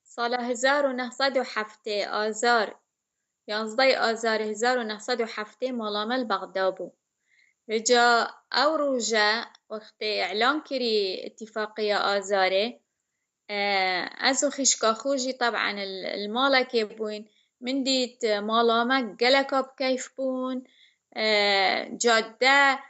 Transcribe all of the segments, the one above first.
سال 1907 آذار 11 آذار 1907 مالامل بغداد بو. رجا او روژه وقت اعلان کری اتفاقیه آذاره ازو خشکا خوجی طبعا المالكي بوين من ديت مالامك قلقا بكيف بون جاده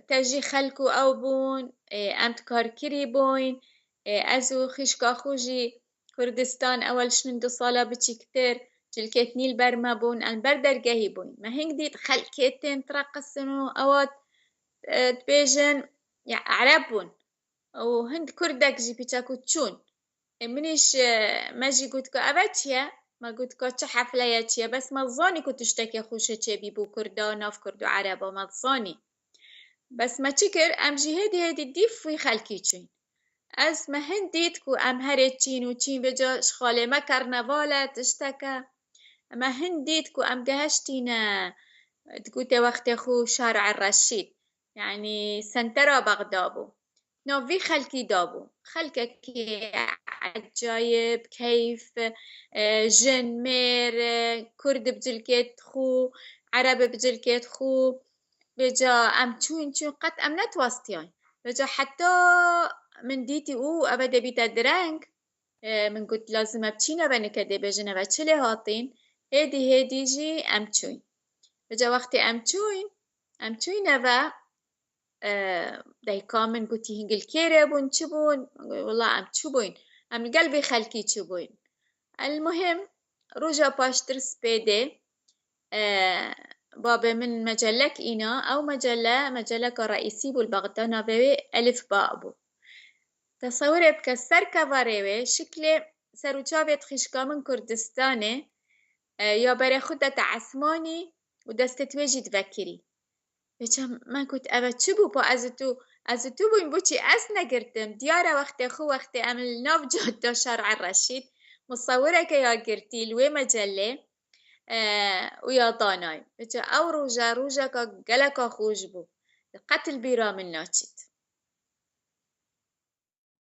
تجي خلكو او بون امت كاركري بوين ازو خشكا خوجي كردستان اول شنندو صالا بچي كتير جلكت نيل برما بون البردرگهي بوين ما هنگ ديت خلكتين ترقصنو اوات تبيجن عرب بون وهند كردك جي بيتاكو تشون منيش ما جي قلتكو أبتشيا ما قلتكو چه حفلة يتشيا بس ما تظاني كنت تشتكي خوشة چه بيبو كردا ناف كردو عربا ما تظاني بس ما تشكر أم جي هدي الديف وي خلقي چين از ما هنديتكو أم هري چين و چين بجا شخالي ما كرنفالة تشتكى ما هنديتكو أم قهشتينا تقولي وقت خو شارع الرشيد يعني سنترا بغدابو نوفي خلقي دابو خلقك عجايب كيف جن مير كرد بجلكيت خو عرب بجلكيت خو بجا ام چون قد ام نتواستيان بجا حتى من ديتي ابدا بيتا درنك من قلت لازم ابچينا بنكده بجنا بچلي هاطين هيدي جي ام چون بجا وقتي ام چون نبا دايكا من قلتي هنجل كيري بون چبون والله ام چبوين ام قلبي خلقي چبوين المهم رجا باشتر سبيدي بابا من مجلك إينا أو مجلة رئيسي بالبغداد نابوي ألف بابو تصوري بكسر كفاريوي شكلي سروچاويت خشكا من كردستاني يا بري خودة عثماني ودستتويجي تفكري بچم من كنت أبا چبو با از تو بوين بوچي أس نگرتم ديارة وقت أمل ناف جادة شارع الرشيد مصورة كيا قرتي لوي مجلة ويا طاناي بچا أو روجا كا قلقا خوش بو القتل بيرا من ناچيت